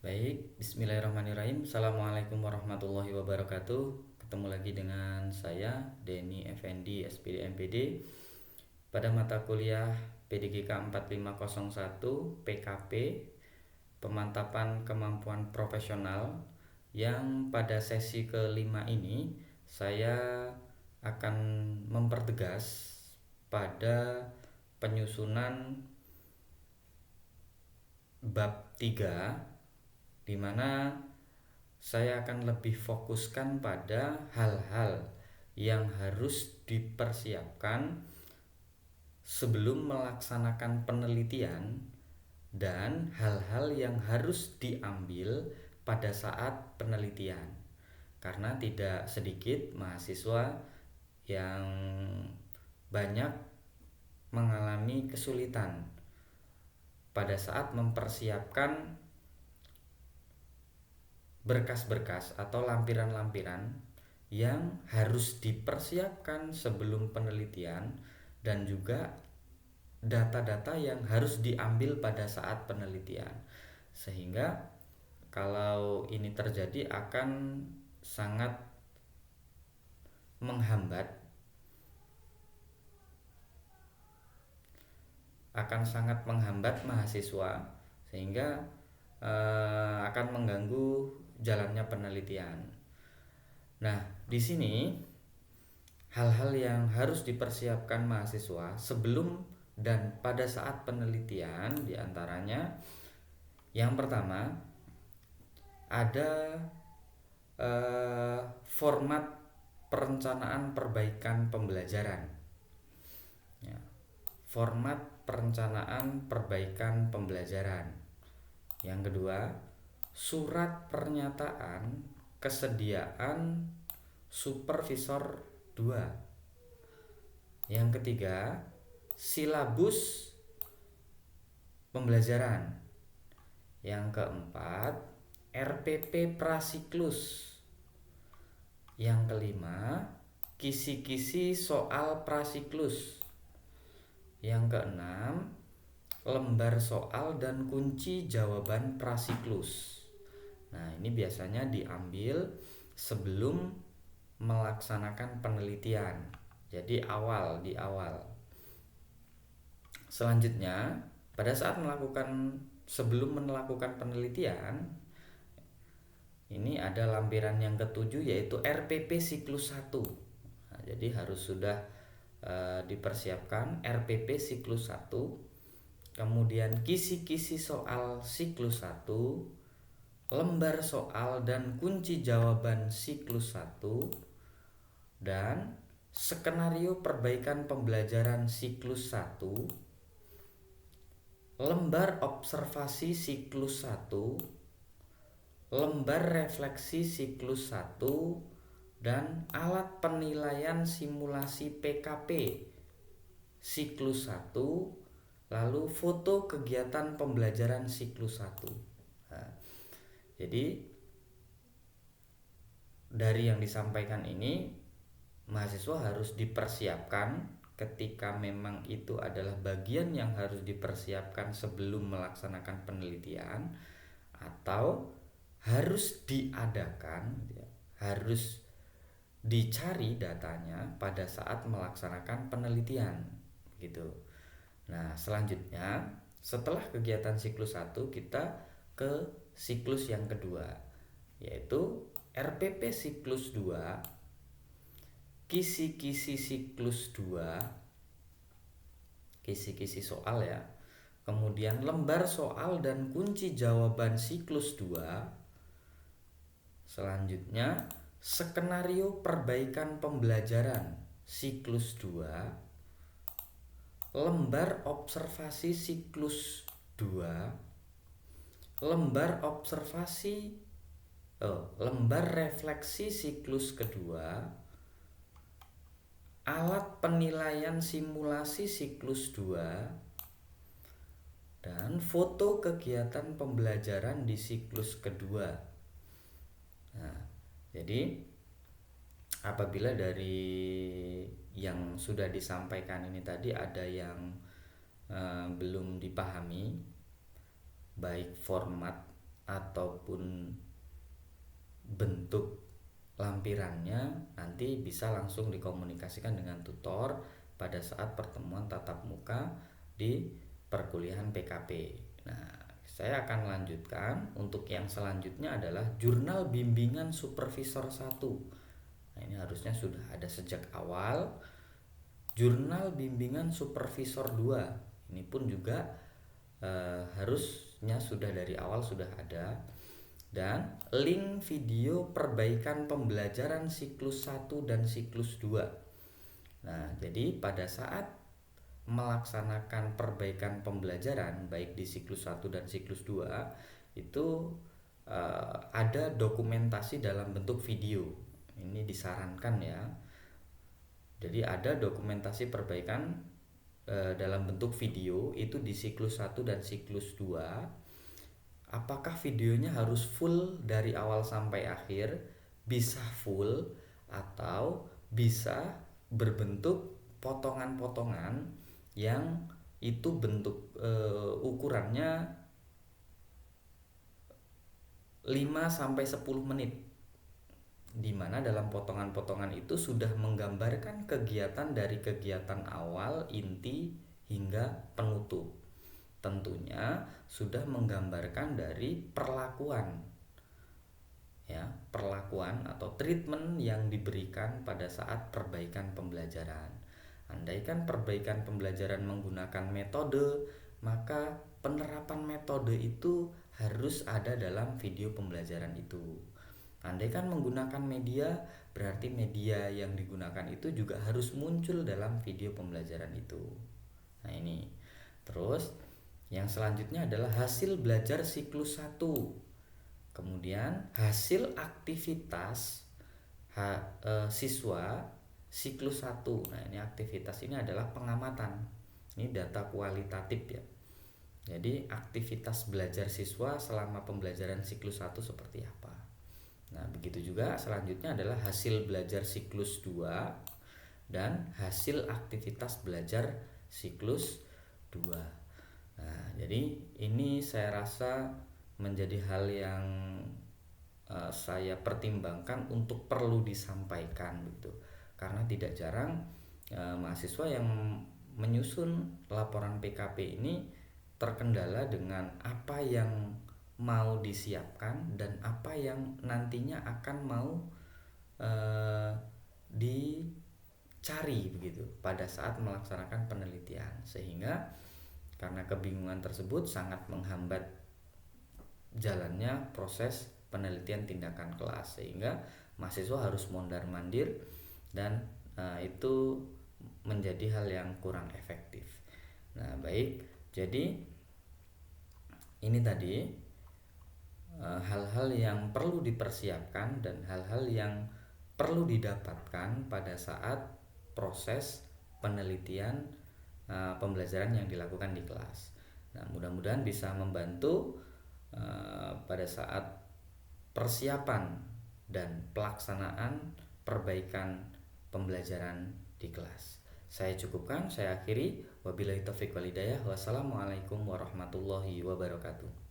Baik, bismillahirrahmanirrahim. Assalamualaikum warahmatullahi wabarakatuh. Ketemu lagi dengan saya, Denny Effendi, SPD MPD, pada mata kuliah PDGK 4501 PKP, Pemantapan Kemampuan Profesional, yang pada sesi kelima ini saya akan mempertegas pada penyusunan bab 3, di mana saya akan lebih fokuskan pada hal-hal yang harus dipersiapkan sebelum melaksanakan penelitian dan hal-hal yang harus diambil pada saat penelitian. Karena tidak sedikit mahasiswa yang banyak mengalami kesulitan pada saat mempersiapkan berkas-berkas atau lampiran-lampiran yang harus dipersiapkan sebelum penelitian, dan juga data-data yang harus diambil pada saat penelitian. Sehingga kalau ini terjadi akan sangat menghambat mahasiswa, sehingga akan mengganggu jalannya penelitian. Nah, di sini hal-hal yang harus dipersiapkan mahasiswa sebelum dan pada saat penelitian diantaranya, yang pertama ada format perencanaan perbaikan pembelajaran. Ya, format perencanaan perbaikan pembelajaran. Yang kedua, surat pernyataan kesediaan supervisor 2. Yang ketiga, silabus pembelajaran. Yang keempat, RPP prasiklus. Yang kelima, kisi-kisi soal prasiklus. Yang keenam, lembar soal dan kunci jawaban prasiklus. Nah, ini biasanya diambil sebelum melaksanakan penelitian. Jadi di awal. Selanjutnya, pada saat sebelum melakukan penelitian, ini ada lampiran yang ketujuh, yaitu RPP siklus 1. Nah, jadi harus sudah dipersiapkan RPP siklus 1, kemudian kisi-kisi soal siklus 1, lembar soal dan kunci jawaban siklus 1, dan skenario perbaikan pembelajaran siklus 1, lembar observasi siklus 1, lembar refleksi siklus 1, dan alat penilaian simulasi PKP siklus 1, lalu foto kegiatan pembelajaran siklus 1. Nah, jadi dari yang disampaikan ini, mahasiswa harus dipersiapkan ketika memang itu adalah bagian yang harus dipersiapkan sebelum melaksanakan penelitian, atau harus diadakan, harus dicari datanya pada saat melaksanakan penelitian gitu. Nah, selanjutnya setelah kegiatan siklus 1, kita ke siklus yang kedua, yaitu RPP siklus 2, kisi-kisi siklus 2, kisi-kisi soal ya. Kemudian lembar soal dan kunci jawaban siklus 2. Selanjutnya, skenario perbaikan pembelajaran siklus 2, lembar observasi siklus 2, lembar refleksi siklus kedua, alat penilaian simulasi siklus 2, dan foto kegiatan pembelajaran di siklus kedua. Nah, jadi apabila dari yang sudah disampaikan ini tadi ada yang belum dipahami, baik format ataupun bentuk lampirannya nanti bisa langsung dikomunikasikan dengan tutor pada saat pertemuan tatap muka di perkuliahan PKP. Nah, saya akan lanjutkan untuk yang selanjutnya adalah jurnal bimbingan supervisor 1. Nah, ini harusnya sudah ada sejak awal. Jurnal bimbingan supervisor 2. Ini pun juga harusnya sudah dari awal sudah ada. Dan link video perbaikan pembelajaran siklus 1 dan siklus 2. Nah, jadi pada saat melaksanakan perbaikan pembelajaran baik di siklus 1 dan siklus 2 itu ada dokumentasi dalam bentuk video. Ini disarankan ya. Jadi ada dokumentasi perbaikan dalam bentuk video itu di siklus 1 dan siklus 2. Apakah videonya harus full dari awal sampai akhir? Bisa full atau bisa berbentuk potongan-potongan yang itu bentuk ukurannya 5-10 menit, di mana dalam potongan-potongan itu sudah menggambarkan kegiatan dari kegiatan awal, inti, hingga penutup. Tentunya sudah menggambarkan dari perlakuan ya, perlakuan atau treatment yang diberikan pada saat perbaikan pembelajaran. Andaikan perbaikan pembelajaran menggunakan metode, maka penerapan metode itu harus ada dalam video pembelajaran itu. Andaikan menggunakan media, berarti media yang digunakan itu juga harus muncul dalam video pembelajaran itu. Nah, ini. Terus yang selanjutnya adalah hasil belajar siklus 1. Kemudian hasil aktivitas siswa siklus 1. Nah, ini aktivitas ini adalah pengamatan. Ini data kualitatif ya. Jadi aktivitas belajar siswa selama pembelajaran siklus 1 seperti apa. Nah, begitu juga selanjutnya adalah hasil belajar siklus 2 dan hasil aktivitas belajar siklus 2. Nah, jadi ini saya rasa menjadi hal yang saya pertimbangkan untuk perlu disampaikan gitu. Karena tidak jarang mahasiswa yang menyusun laporan PKP ini terkendala dengan apa yang mau disiapkan dan apa yang nantinya akan mau dicari begitu pada saat melaksanakan penelitian, sehingga karena kebingungan tersebut sangat menghambat jalannya proses penelitian tindakan kelas, sehingga mahasiswa harus mondar-mandir dan itu menjadi hal yang kurang efektif. Nah, baik, jadi ini tadi hal-hal yang perlu dipersiapkan dan hal-hal yang perlu didapatkan pada saat proses penelitian pembelajaran yang dilakukan di kelas. Nah, mudah-mudahan bisa membantu pada saat persiapan dan pelaksanaan perbaikan pembelajaran di kelas. Saya cukupkan, saya akhiri. Wabillahi taufiq wal hidayah. Wassalamualaikum warahmatullahi wabarakatuh.